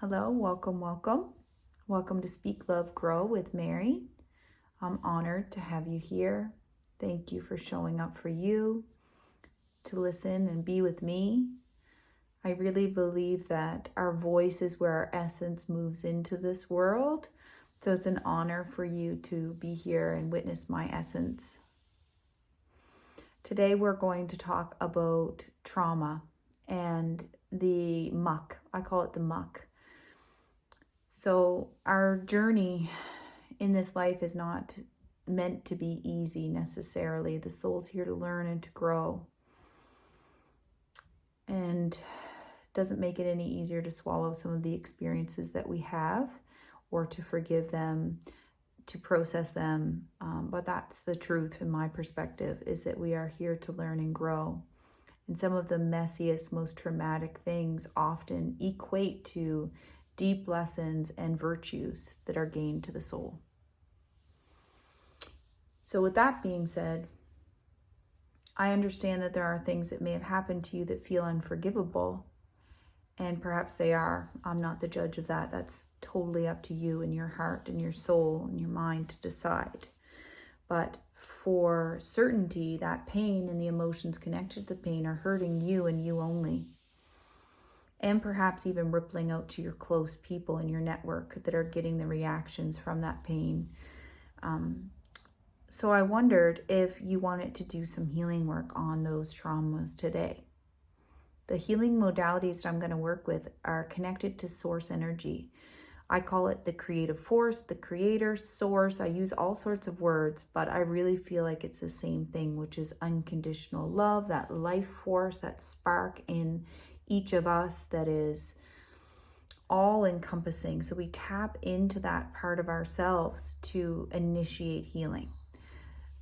Hello, welcome, welcome. Welcome to Speak, Love, Grow with Mary. I'm honored to have you here. Thank you for showing up for you, to listen and be with me. I really believe that our voice is where our essence moves into this world. So it's an honor for you to be here and witness my essence. Today we're going to talk about trauma and the muck. I call it the muck. So our journey in this life is not meant to be easy necessarily. The soul's here to learn and to grow. And it doesn't make it any easier to swallow some of the experiences that we have or to forgive them, to process them. But that's the truth in my perspective, is that we are here to learn and grow. And some of the messiest, most traumatic things often equate to deep lessons and virtues that are gained to the soul. So with that being said, I understand that there are things that may have happened to you that feel unforgivable, and perhaps they are. I'm not the judge of that. That's totally up to you and your heart and your soul and your mind to decide. But for certainty, that pain and the emotions connected to the pain are hurting you and you only. And perhaps even rippling out to your close people in your network that are getting the reactions from that pain. So I wondered if you wanted to do some healing work on those traumas today. The healing modalities that I'm going to work with are connected to source energy. I call it the creative force, the creator, source. I use all sorts of words, but I really feel like it's the same thing, which is unconditional love, that life force, that spark in each of us that is all encompassing. So we tap into that part of ourselves to initiate healing.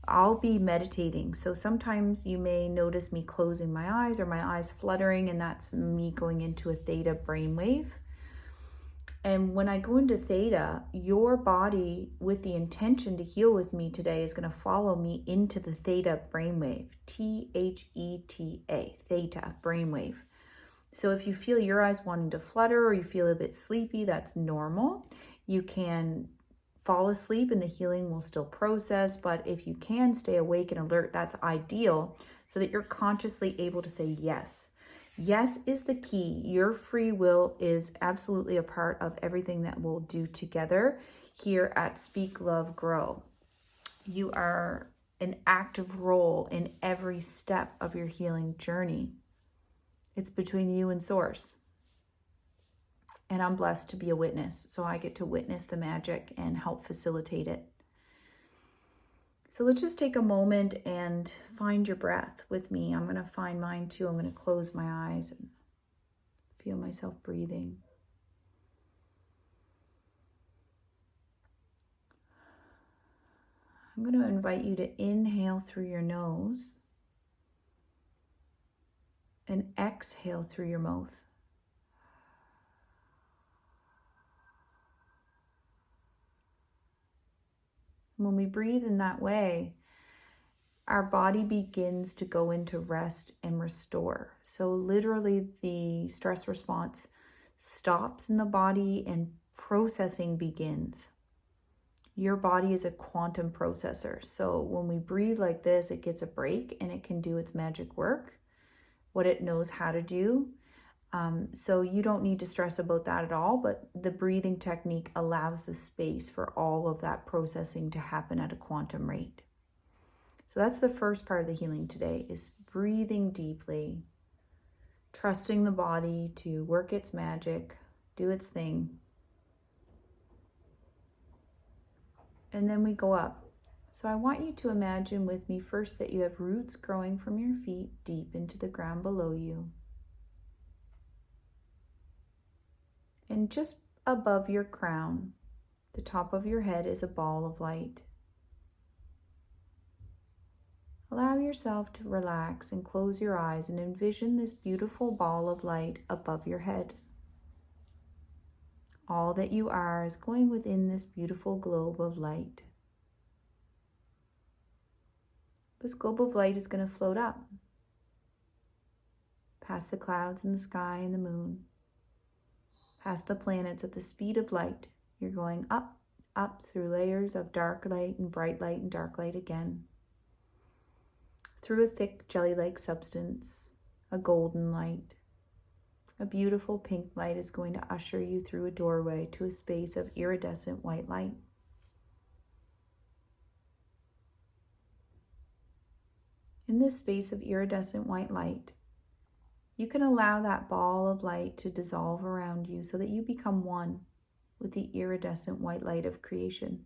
I'll be meditating. So sometimes you may notice me closing my eyes or my eyes fluttering, and that's me going into a theta brainwave. And when I go into theta, your body, with the intention to heal with me today, is going to follow me into the theta brainwave. Theta, theta brainwave. So if you feel your eyes wanting to flutter or you feel a bit sleepy, that's normal. You can fall asleep and the healing will still process, but if you can stay awake and alert, that's ideal so that you're consciously able to say yes. Yes is the key. Your free will is absolutely a part of everything that we'll do together here at Speak, Love, Grow. You are an active role in every step of your healing journey. It's between you and Source. And I'm blessed to be a witness, so I get to witness the magic and help facilitate it. So let's just take a moment and find your breath with me. I'm going to find mine too. I'm going to close my eyes and feel myself breathing. I'm going to invite you to inhale through your nose and exhale through your mouth. When we breathe in that way, our body begins to go into rest and restore. So literally the stress response stops in the body and processing begins. Your body is a quantum processor. So when we breathe like this, it gets a break and it can do its magic work, what it knows how to do. So you don't need to stress about that at all, but the breathing technique allows the space for all of that processing to happen at a quantum rate. So that's the first part of the healing today, is breathing deeply, trusting the body to work its magic, do its thing. And then we go up. So I want you to imagine with me first that you have roots growing from your feet deep into the ground below you. And just above your crown, the top of your head, is a ball of light. Allow yourself to relax and close your eyes and envision this beautiful ball of light above your head. All that you are is going within this beautiful globe of light. This globe of light is going to float up past the clouds and the sky and the moon, past the planets at the speed of light. You're going up, up through layers of dark light and bright light and dark light again. Through a thick jelly-like substance, a golden light. A beautiful pink light is going to usher you through a doorway to a space of iridescent white light. In this space of iridescent white light, you can allow that ball of light to dissolve around you so that you become one with the iridescent white light of creation.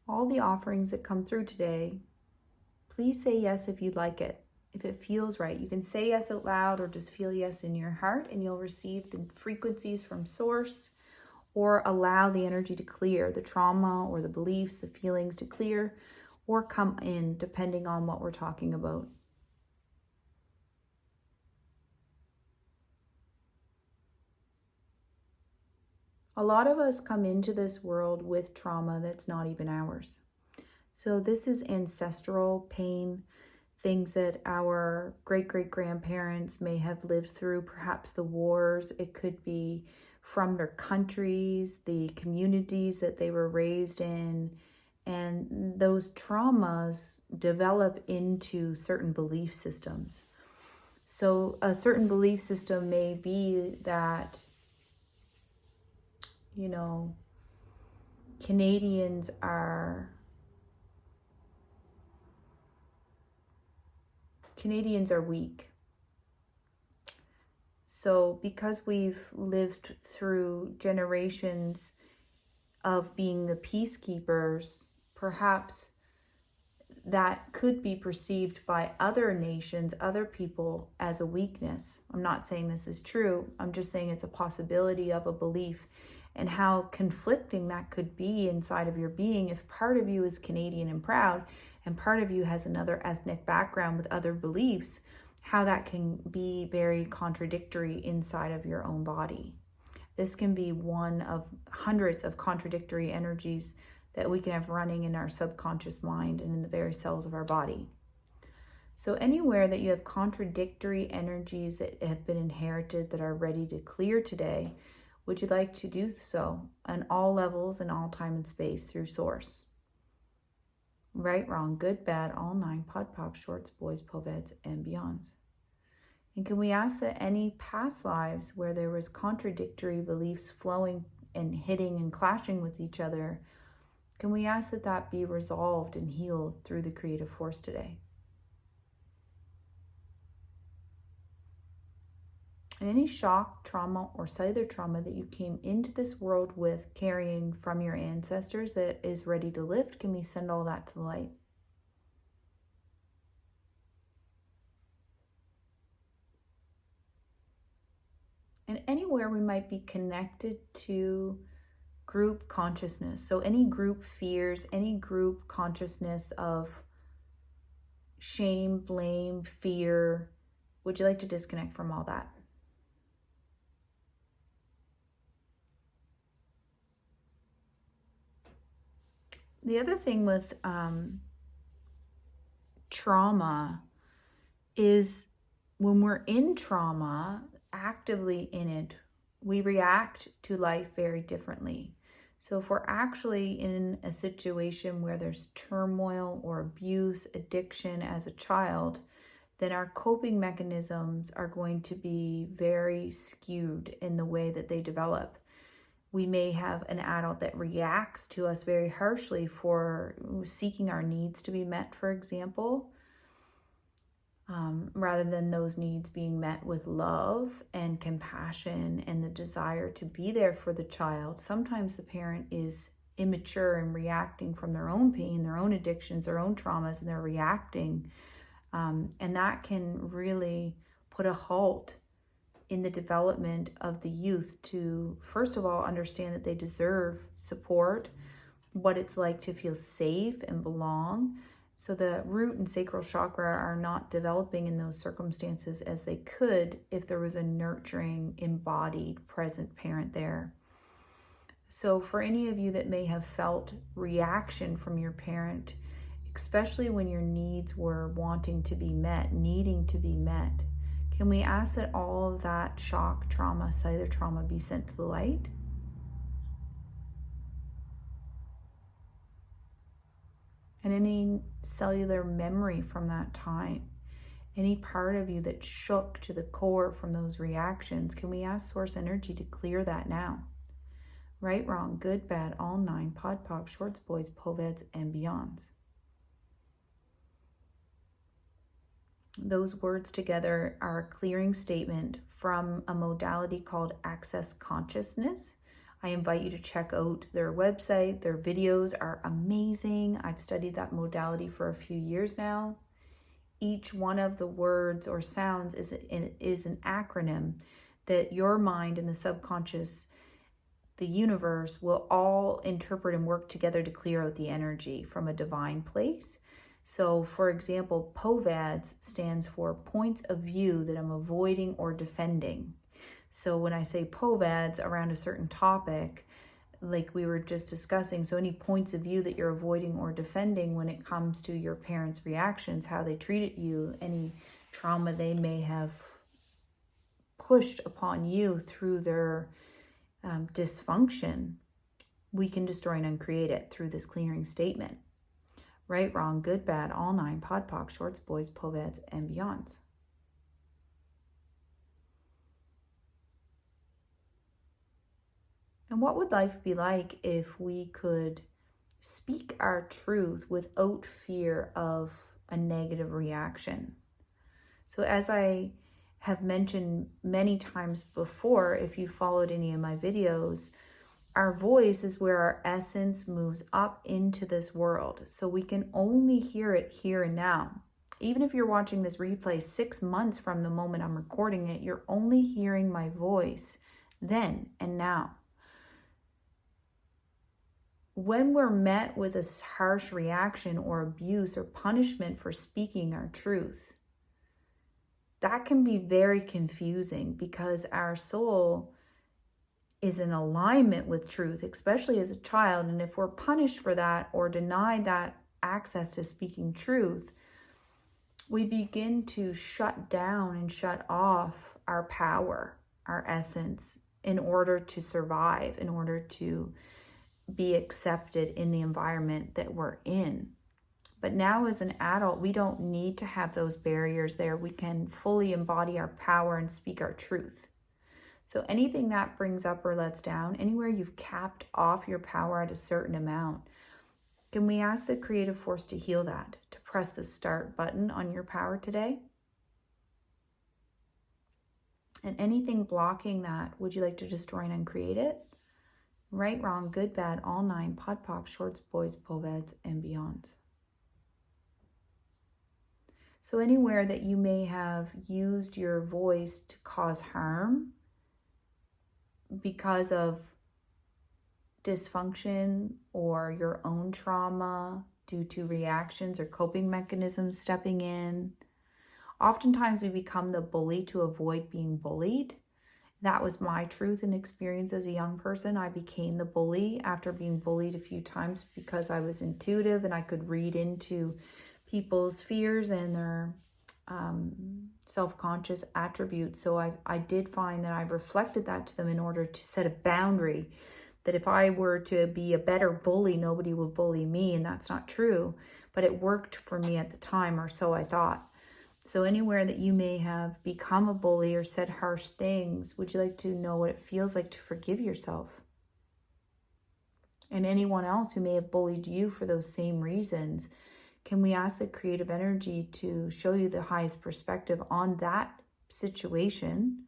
All the offerings that come through today, please say yes if you'd like it. If it feels right, you can say yes out loud or just feel yes in your heart, and you'll receive the frequencies from source, or allow the energy to clear, the trauma or the beliefs, the feelings to clear or come in, depending on what we're talking about. A lot of us come into this world with trauma that's not even ours. So this is ancestral pain, things that our great-great-grandparents may have lived through, perhaps the wars. It could be from their countries, the communities that they were raised in, and those traumas develop into certain belief systems. So a certain belief system may be that, Canadians are weak. So because we've lived through generations of being the peacekeepers, perhaps that could be perceived by other nations, other people, as a weakness. I'm not saying this is true. I'm just saying it's a possibility of a belief, and how conflicting that could be inside of your being if part of you is Canadian and proud and part of you has another ethnic background with other beliefs, how that can be very contradictory inside of your own body. This can be one of hundreds of contradictory energies that we can have running in our subconscious mind and in the very cells of our body. So anywhere that you have contradictory energies that have been inherited that are ready to clear today, would you like to do so on all levels and all time and space through source? Right, wrong, good, bad, all 9, pod, poc, shorts, boys, poveds, and beyonds. And can we ask that any past lives where there was contradictory beliefs flowing and hitting and clashing with each other, can we ask that that be resolved and healed through the creative force today? And any shock, trauma, or cellular trauma that you came into this world with carrying from your ancestors that is ready to lift, can we send all that to the light? And anywhere we might be connected to group consciousness. So any group fears, any group consciousness of shame, blame, fear, would you like to disconnect from all that? The other thing with trauma is when we're in trauma, actively in it, we react to life very differently. So if we're actually in a situation where there's turmoil or abuse, addiction as a child, then our coping mechanisms are going to be very skewed in the way that they develop. We may have an adult that reacts to us very harshly for seeking our needs to be met, for example, rather than those needs being met with love and compassion and the desire to be there for the child. Sometimes the parent is immature and reacting from their own pain, their own addictions, their own traumas, and they're reacting. And that can really put a halt in the development of the youth to, first of all, understand that they deserve support, what it's like to feel safe and belong. So the root and sacral chakra are not developing in those circumstances as they could if there was a nurturing, embodied, present parent there. So for any of you that may have felt reaction from your parent, especially when your needs were wanting to be met, needing to be met, can we ask that all of that shock, trauma, cellular trauma be sent to the light? And any cellular memory from that time, any part of you that shook to the core from those reactions, can we ask Source Energy to clear that now? Right, wrong, good, bad, all 9, POD POC, shorts, boys, poveds, and beyonds. Those words together are a clearing statement from a modality called Access Consciousness. I invite you to check out their website. Their videos are amazing. I've studied that modality for a few years now. Each one of the words or sounds is an acronym that your mind and the subconscious, the universe, will all interpret and work together to clear out the energy from a divine place. So, for example, POVADS stands for points of view that I'm avoiding or defending. So when I say POVADS around a certain topic, like we were just discussing, so any points of view that you're avoiding or defending when it comes to your parents' reactions, how they treated you, any trauma they may have pushed upon you through their dysfunction, we can destroy and uncreate it through this clearing statement. Right, wrong, good, bad, all 9, POD POC, shorts, boys, poveds, and beyonds. And what would life be like if we could speak our truth without fear of a negative reaction? So as I have mentioned many times before, if you followed any of my videos, our voice is where our essence moves up into this world. So we can only hear it here and now. Even if you're watching this replay 6 months from the moment I'm recording it, you're only hearing my voice then and now. When we're met with a harsh reaction or abuse or punishment for speaking our truth, that can be very confusing because our soul is in alignment with truth, especially as a child. And if we're punished for that or denied that access to speaking truth, we begin to shut down and shut off our power, our essence, in order to survive, in order to be accepted in the environment that we're in. But now as an adult, we don't need to have those barriers there. We can fully embody our power and speak our truth. So anything that brings up or lets down, anywhere you've capped off your power at a certain amount, can we ask the creative force to heal that, to press the start button on your power today? And anything blocking that, would you like to destroy and uncreate it? Right, wrong, good, bad, all 9, POD POC, shorts, boys, poveds, and beyonds. So anywhere that you may have used your voice to cause harm because of dysfunction or your own trauma due to reactions or coping mechanisms stepping in, oftentimes we become the bully to avoid being bullied. That was my truth and experience as a young person. I became the bully after being bullied a few times because I was intuitive and I could read into people's fears and their self-conscious attributes. So I did find that I reflected that to them in order to set a boundary, that if I were to be a better bully, nobody would bully me, and that's not true. But it worked for me at the time, or so I thought. So anywhere that you may have become a bully or said harsh things, would you like to know what it feels like to forgive yourself? And anyone else who may have bullied you for those same reasons, can we ask the creative energy to show you the highest perspective on that situation?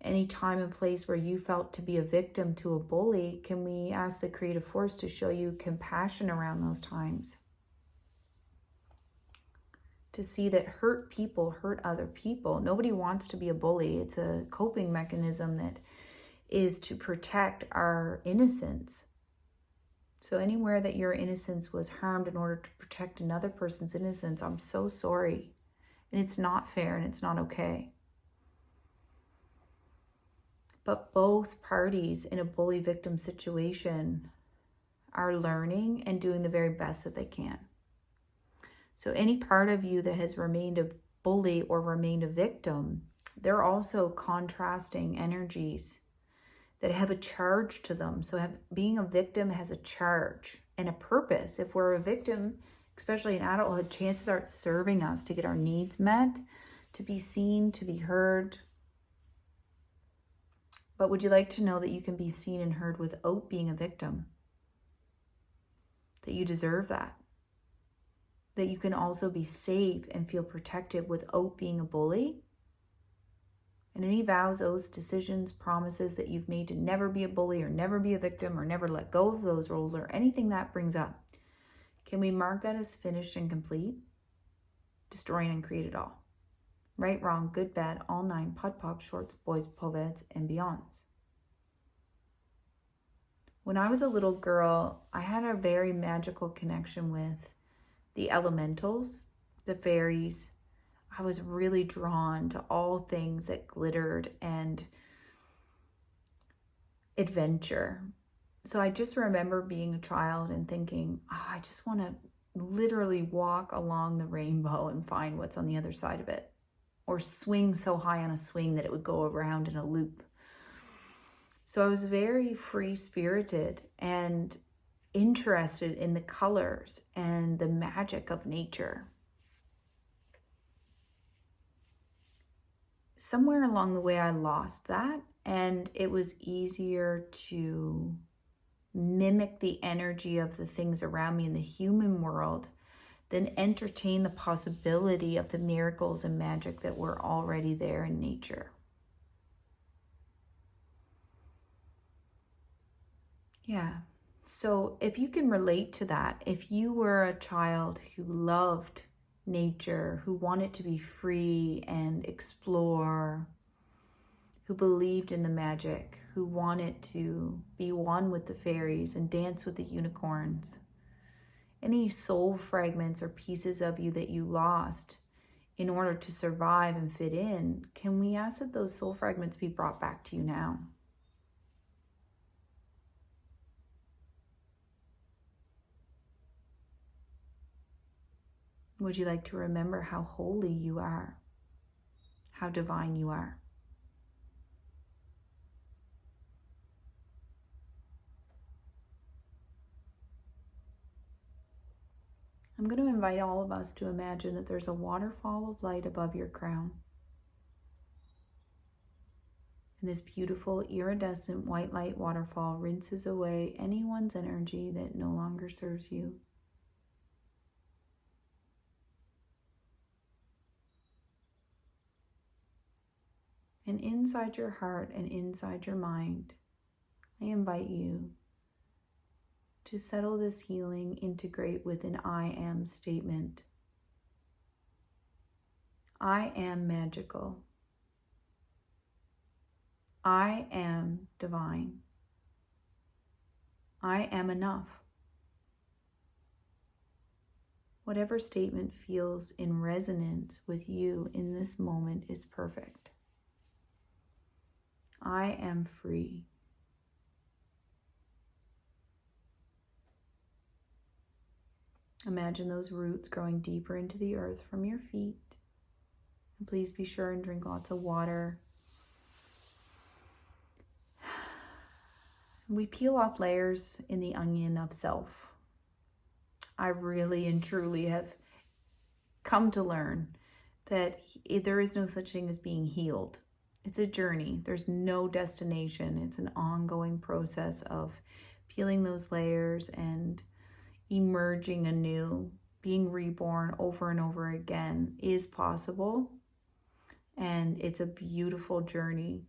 Any time and place where you felt to be a victim to a bully, can we ask the creative force to show you compassion around those times? To see that hurt people hurt other people. Nobody wants to be a bully. It's a coping mechanism that is to protect our innocence. So anywhere that your innocence was harmed in order to protect another person's innocence, I'm so sorry. And it's not fair and it's not okay. But both parties in a bully victim situation are learning and doing the very best that they can. So any part of you that has remained a bully or remained a victim, they're also contrasting energies that have a charge to them. So being a victim has a charge and a purpose. If we're a victim, especially in adulthood, chances are it's serving us to get our needs met, to be seen, to be heard. But would you like to know that you can be seen and heard without being a victim? That you deserve that? That you can also be safe and feel protected without being a bully? And any vows, oaths, decisions, promises that you've made to never be a bully or never be a victim or never let go of those roles or anything that brings up, can we mark that as finished and complete? Destroy and create it all. Right, wrong, good, bad, all nine, POD POC, shorts, boys, poveds, and beyonds. When I was a little girl, I had a very magical connection with the elementals, the fairies. I was really drawn to all things that glittered and adventure. So I just remember being a child and thinking, I just want to literally walk along the rainbow and find what's on the other side of it, or swing so high on a swing that it would go around in a loop. So I was very free-spirited and interested in the colors and the magic of nature. Somewhere along the way, I lost that, and it was easier to mimic the energy of the things around me in the human world than entertain the possibility of the miracles and magic that were already there in nature. Yeah. So if you can relate to that, if you were a child who loved nature, who wanted to be free and explore, who believed in the magic, who wanted to be one with the fairies and dance with the unicorns, any soul fragments or pieces of you that you lost in order to survive and fit in, can we ask that those soul fragments be brought back to you now? Would you like to remember how holy you are, how divine you are? I'm going to invite all of us to imagine that there's a waterfall of light above your crown. And this beautiful iridescent white light waterfall rinses away anyone's energy that no longer serves you. And inside your heart and inside your mind, I invite you to settle this healing, integrate with an I am statement. I am magical. I am divine. I am enough. Whatever statement feels in resonance with you in this moment is perfect. I am free. Imagine those roots growing deeper into the earth from your feet. And please be sure and drink lots of water. We peel off layers in the onion of self. I really and truly have come to learn that there is no such thing as being healed. It's a journey. There's no destination. It's an ongoing process of peeling those layers and emerging anew. Being reborn over and over again is possible. And it's a beautiful journey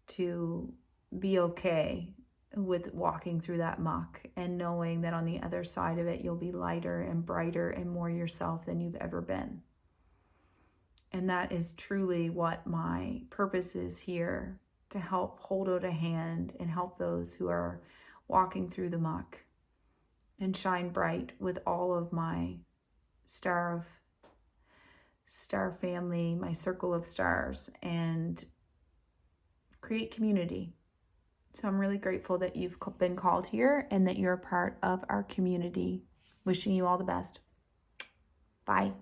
to be okay with walking through that muck and knowing that on the other side of it, you'll be lighter and brighter and more yourself than you've ever been. And that is truly what my purpose is here, to help hold out a hand and help those who are walking through the muck and shine bright with all of my star family, my circle of stars, and create community So I'm really grateful that you've been called here and that you're a part of our community. Wishing you all the best. Bye.